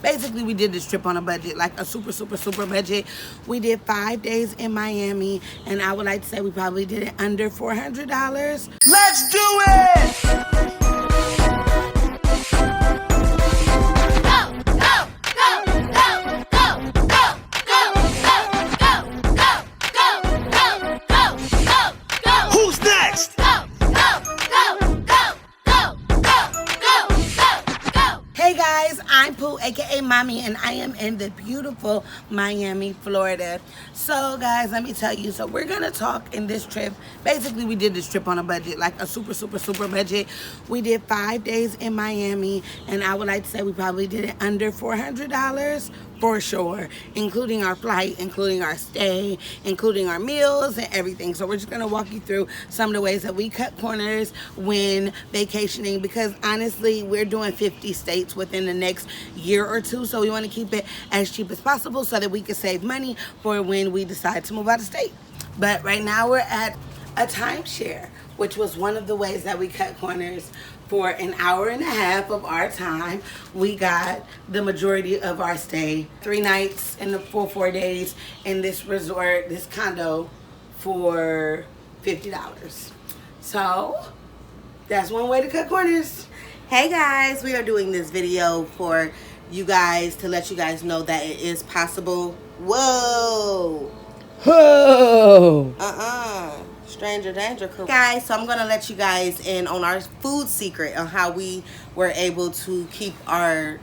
Basically, we did this trip on a budget, like a super, super, super budget. We did 5 days in Miami, and I would like to say we probably did it under $400. Let's do it! Who's next? Hey guys, I'm Pooh, aka Mommy, and I am in the beautiful Miami, Florida. So guys, let me tell you, so we're gonna talk in this trip. Basically, we did this trip on a budget, like a super, super, super budget. We did 5 days in Miami, and I would like to say we probably did it under $400 for sure, including our flight, including our stay, including our meals and everything. So we're just gonna walk you through some of the ways that we cut corners when vacationing, because honestly, we're doing 50 states within the next year or two. So we wanna keep it as cheap as possible so that we can save money for when we decide to move out of state. But right now we're at a timeshare, which was one of the ways that we cut corners. For an hour and a half of our time, we got the majority of our stay. 3 nights in the full 4 days in this resort, this condo, for $50. So that's one way to cut corners. Hey guys, we are doing this video for you guys to let you guys know that it is possible. Whoa. Whoa. Stranger danger, guys. So I'm gonna let you guys in on our food secret on how we were able to keep our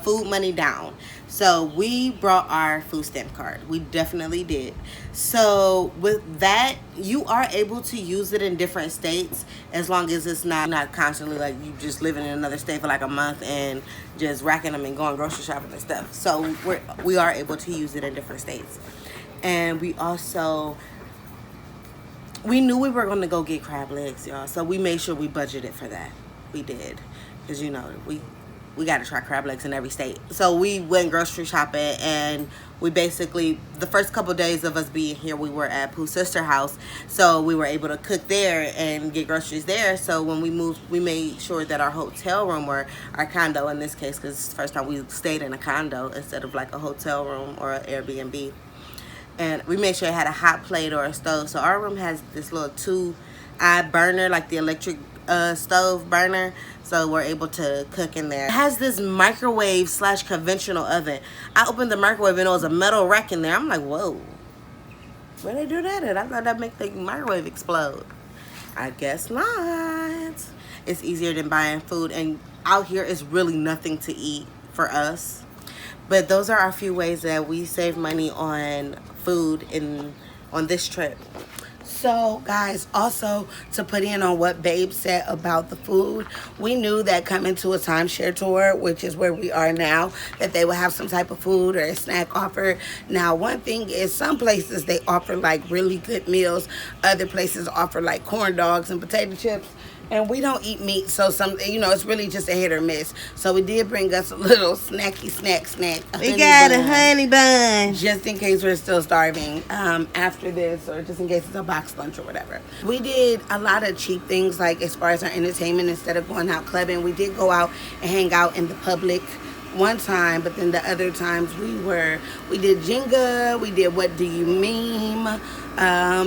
food money down. So we brought our food stamp card. We definitely did. So with that, you are able to use it in different states as long as it's not constantly like you just living in another state for like a month and just racking them and going grocery shopping and stuff. So we are able to use it in different states. And we also, we knew we were going to go get crab legs, y'all. So we made sure we budgeted for that. We did. Because, you know, we got to try crab legs in every state. So we went grocery shopping, and we basically, the first couple days of us being here, we were at Pooh's sister house. So we were able to cook there and get groceries there. So when we moved, we made sure that our hotel room, or our condo in this case, because it's the first time we stayed in a condo instead of like a hotel room or an Airbnb. And we made sure it had a hot plate or a stove. So our room has this little 2-eye burner, like the electric stove burner. So we're able to cook in there. It has this microwave / conventional oven. I opened the microwave and it was a metal rack in there. I'm like, whoa, where they do that at? I thought that'd make the microwave explode. I guess not. It's easier than buying food. And out here, it's really nothing to eat for us. But those are our few ways that we save money on food on this trip. So guys, also to put in on what Babe said about the food, we knew that coming to a timeshare tour, which is where we are now, that they would have some type of food or a snack offer. Now, one thing is some places they offer like really good meals. Other places offer like corn dogs and potato chips. And we don't eat meat, so it's really just a hit or miss. So we did bring us a little snacky snack. We got a honey bun. Just in case we're still starving after this, or just in case it's a box lunch or whatever. We did a lot of cheap things, like as far as our entertainment. Instead of going out clubbing, we did go out and hang out in the public one time, but then the other times we did Jenga, we did What Do You Meme,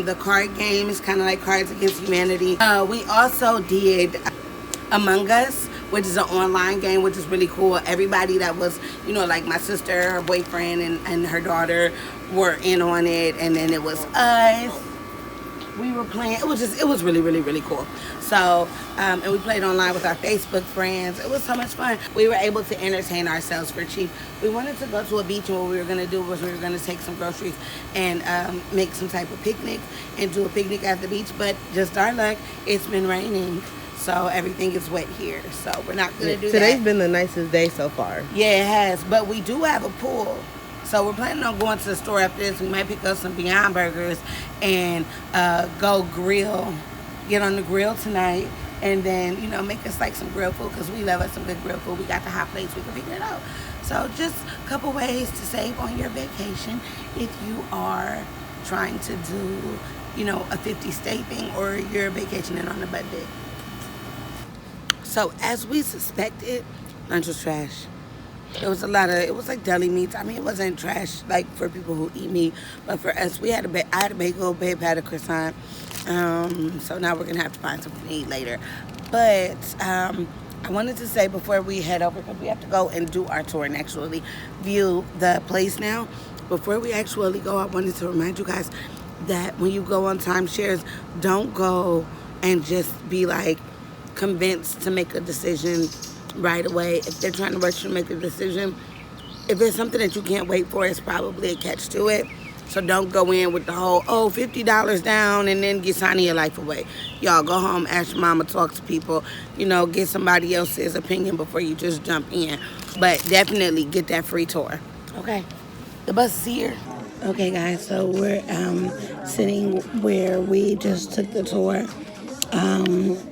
the card game is kind of like Cards Against Humanity. We also did Among Us, which is an online game, which is really cool. Everybody that was, like my sister, her boyfriend, and her daughter were in on it, and then it was us. We were playing. It was really, really, really cool. So, and we played online with our Facebook friends. It was so much fun. We were able to entertain ourselves for cheap. We wanted to go to a beach, and what we were going to do was we were going to take some groceries and make some type of picnic and do a picnic at the beach. But just our luck, it's been raining. So everything is wet here. So we're not going to do that. Today's been the nicest day so far. Yeah, it has. But we do have a pool. So we're planning on going to the store after this. We might pick up some Beyond Burgers and go grill, get on the grill tonight, and then, make us like some grill food, because we love us some good grill food. We got the hot plates. We can figure it out. So just a couple ways to save on your vacation if you are trying to do, a 50-state thing, or you're vacationing on a budget. So as we suspected, lunch was trash. It was like deli meats. I mean, it wasn't trash like for people who eat meat, but for us, I had a bagel, babe had a croissant. So now we're gonna have to find something to eat later. But I wanted to say before we head over, because we have to go and do our tour and actually view the place now. Before we actually go, I wanted to remind you guys that when you go on timeshares, don't go and just be like convinced to make a decision right away. If they're trying to rush you to make a decision, if it's something that you can't wait for, it's probably a catch to it. So don't go in with the whole, oh, $50 down and then get signing your life away. Y'all go home, ask your mama, talk to people, get somebody else's opinion before you just jump in. But definitely get that free tour. Okay, the bus is here. Okay, guys, so we're sitting where we just took the tour.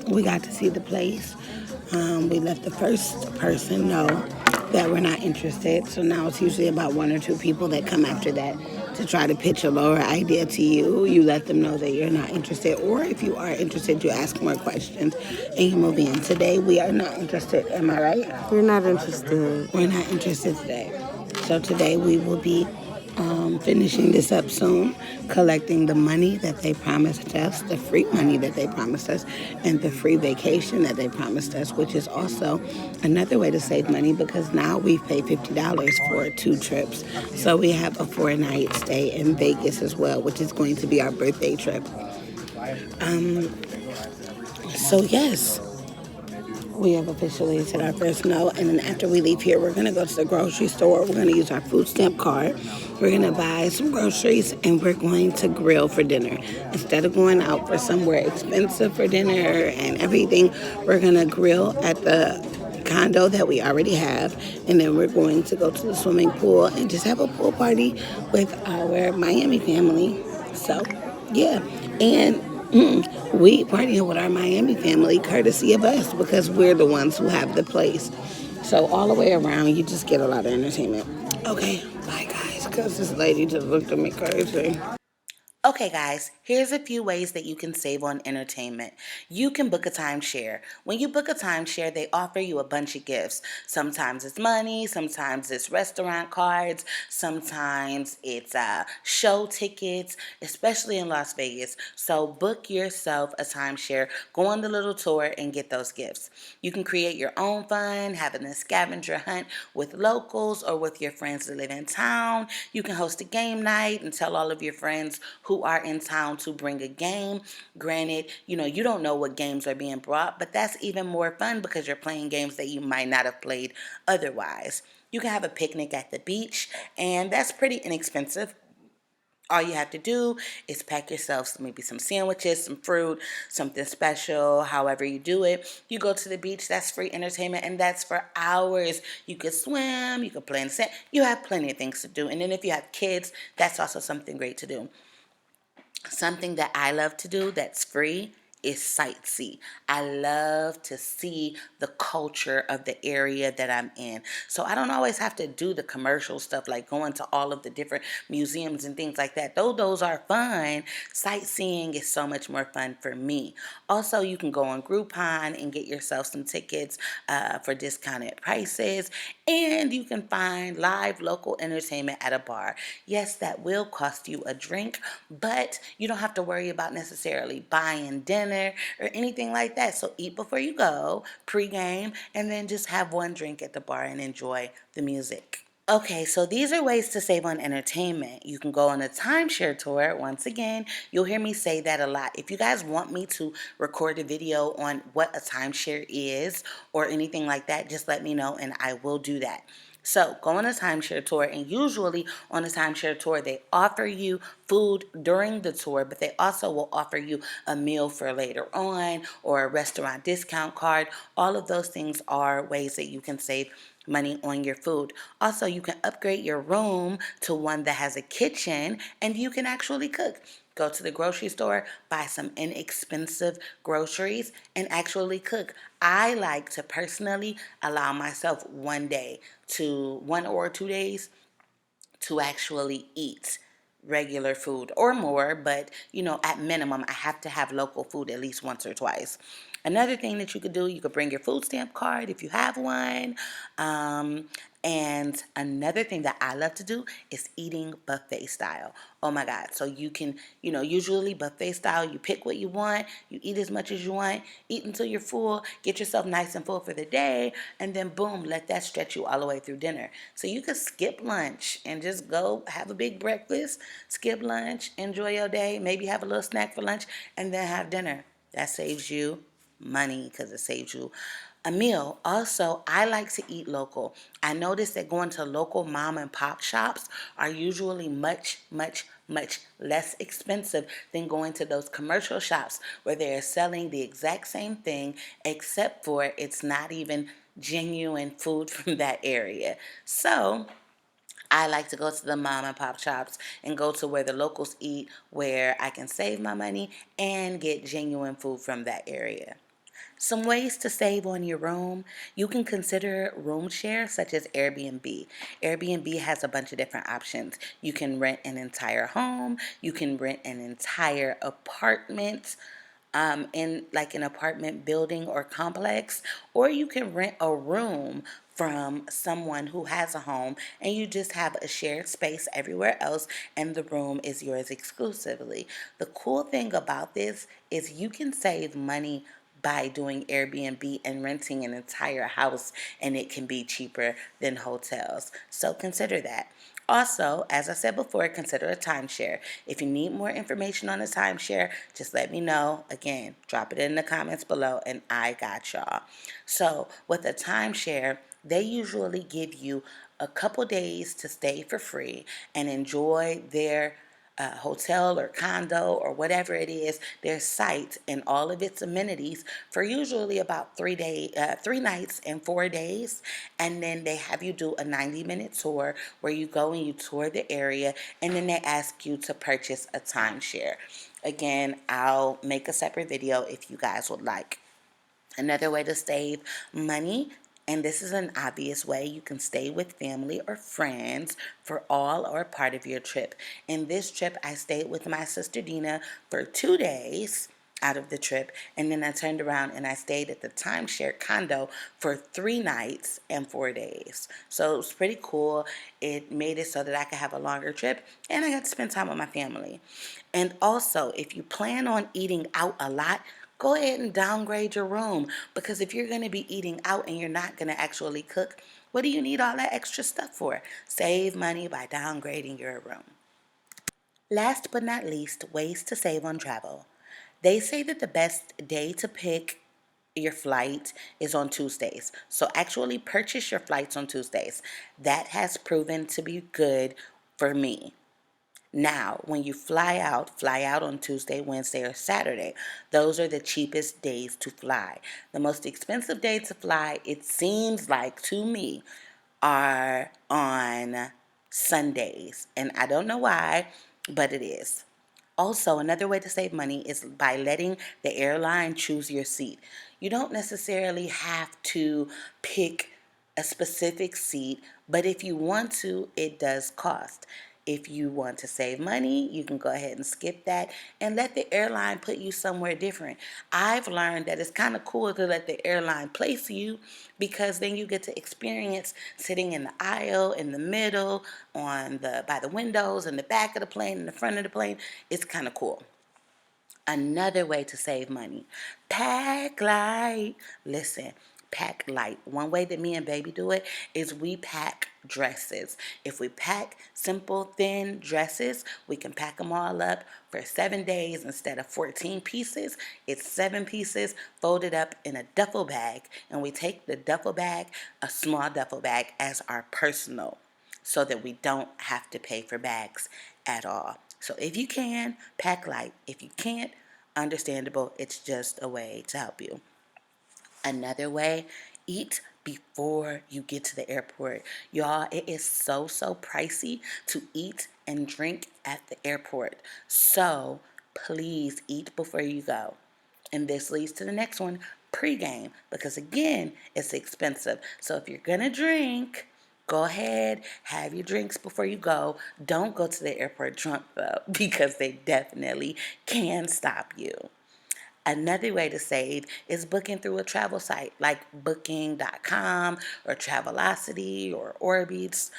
We got to see the place. We let the first person know that we're not interested. So now it's usually about one or two people that come after that to try to pitch a lower idea to you. You let them know that you're not interested. Or if you are interested, you ask more questions and you move in. Today, we are not interested. Am I right? We're not interested. We're not interested today. So today we will be finishing this up soon, collecting the money that they promised us, the free money that they promised us, and the free vacation that they promised us, which is also another way to save money because now we've paid $50 for 2 trips. So we have a 4-night stay in Vegas as well, which is going to be our birthday trip. So yes, we have officially said our first no, and then after we leave here, we're gonna go to the grocery store. We're gonna use our food stamp card. We're gonna buy some groceries, and we're going to grill for dinner. Instead of going out for somewhere expensive for dinner and everything, we're gonna grill at the condo that we already have, and then we're going to go to the swimming pool and just have a pool party with our Miami family. So, yeah, and we partying with our Miami family courtesy of us because we're the ones who have the place. So all the way around, you just get a lot of entertainment. Okay, bye guys, because this lady just looked at me crazy. Okay, guys, here's a few ways that you can save on entertainment. You can book a timeshare. When you book a timeshare, they offer you a bunch of gifts. Sometimes it's money, sometimes it's restaurant cards, sometimes it's show tickets, especially in Las Vegas. So book yourself a timeshare, go on the little tour, and get those gifts. You can create your own fun, having a scavenger hunt with locals or with your friends that live in town. You can host a game night and tell all of your friends who are in town to bring a game. Granted, you don't know what games are being brought, but that's even more fun because you're playing games that you might not have played otherwise. You can have a picnic at the beach, and that's pretty inexpensive. All you have to do is pack yourself maybe some sandwiches, some fruit, something special, however you do it. You go to the beach, that's free entertainment, and that's for hours. You could swim, you could play in the sand. You have plenty of things to do. And then if you have kids, that's also something great to do. Something that I love to do that's free is sightsee. I love to see the culture of the area that I'm in. So I don't always have to do the commercial stuff like going to all of the different museums and things like that. Though those are fun, sightseeing is so much more fun for me. Also, you can go on Groupon and get yourself some tickets for discounted prices. And you can find live local entertainment at a bar. Yes, that will cost you a drink, but you don't have to worry about necessarily buying dinner or anything like that. So eat before you go, pregame, and then just have one drink at the bar and enjoy the music. Okay, so these are ways to save on entertainment. You can go on a timeshare tour. Once again, you'll hear me say that a lot. If you guys want me to record a video on what a timeshare is or anything like that, just let me know and I will do that. So go on a timeshare tour, and usually on a timeshare tour, they offer you food during the tour, but they also will offer you a meal for later on or a restaurant discount card. All of those things are ways that you can save money on your food. Also, you can upgrade your room to one that has a kitchen and you can actually cook. Go to the grocery store, buy some inexpensive groceries, and actually cook. I like to personally allow myself 1 or 2 days to actually eat regular food or more, but at minimum I have to have local food at least once or twice. Another thing that you could do, you could bring your food stamp card if you have one. Um, and another thing that I love to do is eating buffet style. Oh my God. So you can, usually buffet style, you pick what you want, you eat as much as you want, eat until you're full, get yourself nice and full for the day, and then boom, let that stretch you all the way through dinner. So you could skip lunch and just go have a big breakfast, skip lunch, enjoy your day, maybe have a little snack for lunch, and then have dinner. That saves you money because it saves you a meal. Also, I like to eat local. I noticed that going to local mom and pop shops are usually much, much, much less expensive than going to those commercial shops where they're selling the exact same thing, except for it's not even genuine food from that area. So, I like to go to the mom and pop shops and go to where the locals eat, where I can save my money and get genuine food from that area. Some ways to save on your room. You can consider room share, such as Airbnb. Airbnb has a bunch of different options. You can rent an entire home, you can rent an entire apartment, in like an apartment building or complex, or you can rent a room from someone who has a home and you just have a shared space everywhere else and the room is yours exclusively. The cool thing about this is you can save money by doing Airbnb and renting an entire house, and it can be cheaper than hotels. So consider that. Also, as I said before, consider a timeshare. If you need more information on a timeshare, just let me know. Again, drop it in the comments below and I got y'all. So, with a timeshare, they usually give you a couple days to stay for free and enjoy their hotel or condo or whatever it is, their site and all of its amenities for usually about 3 nights and 4 days, and then they have you do a 90-minute tour where you go and you tour the area, and then they ask you to purchase a timeshare. Again, I'll make a separate video if you guys would like. Another way to save money, and this is an obvious way, you can stay with family or friends for all or part of your trip. In this trip, I stayed with my sister Dina for 2 days out of the trip, and then I turned around and I stayed at the timeshare condo for 3 nights and 4 days. So it was pretty cool. It made it so that I could have a longer trip and I got to spend time with my family. And also, if you plan on eating out a lot, go ahead and downgrade your room, because if you're going to be eating out and you're not going to actually cook, what do you need all that extra stuff for? Save money by downgrading your room. Last but not least, ways to save on travel. They say that the best day to pick your flight is on Tuesdays. So actually purchase your flights on Tuesdays. That has proven to be good for me. Now, when you fly out on Tuesday, Wednesday, or Saturday. Those are the cheapest days to fly. The most expensive day to fly, it seems like to me, are on Sundays. And I don't know why, but it is. Also, another way to save money is by letting the airline choose your seat. You don't necessarily have to pick a specific seat, but if you want to, it does cost. If you want to save money, you can go ahead and skip that and let the airline put you somewhere different. I've learned that it's kind of cool to let the airline place you, because then you get to experience sitting in the aisle, in the middle, on the by the windows, in the back of the plane, in the front of the plane. It's kind of cool. Another way to save money, pack light. Listen, pack light. One way that me and baby do it is we pack dresses. If we pack simple, thin dresses, we can pack them all up for 7 days instead of 14 pieces. It's 7 pieces folded up in a duffel bag, and we take the duffel bag, a small duffel bag, as our personal, so that we don't have to pay for bags at all. So if you can, pack light. If you can't, understandable. It's just a way to help you. Another way, eat before you get to the airport. Y'all, it is so pricey to eat and drink at the airport. So please eat before you go. And this leads to the next one, pregame, because again, it's expensive. So if you're gonna drink, go ahead, have your drinks before you go. Don't go to the airport drunk though, because they definitely can stop you. Another way to save is booking through a travel site like booking.com or Travelocity or Orbitz.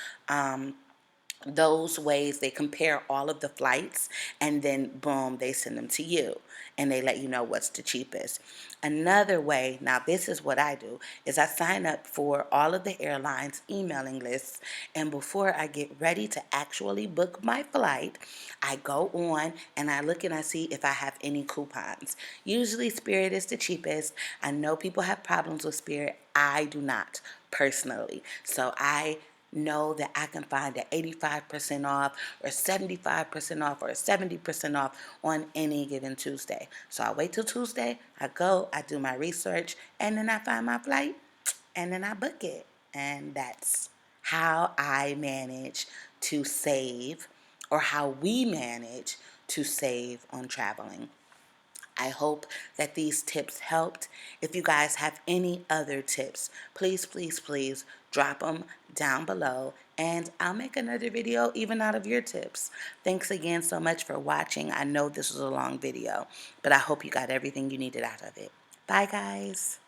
Those ways they compare all of the flights and then boom, they send them to you and they let you know what's the cheapest. Another way, now this is what I do, is I sign up for all of the airlines emailing lists, and before I get ready to actually book my flight, I go on and I look and I see if I have any coupons. Usually Spirit is the cheapest. I know people have problems with Spirit. I do not personally. So I know that I can find an 85% off or 75% off or 70% off on any given Tuesday. So I wait till Tuesday, I go, I do my research, and then I find my flight, and then I book it. And that's how I manage to save, or how we manage to save on traveling. I hope that these tips helped. If you guys have any other tips, please, please, please drop them down below and I'll make another video even out of your tips. Thanks again so much for watching. I know this was a long video, but I hope you got everything you needed out of it. Bye, guys.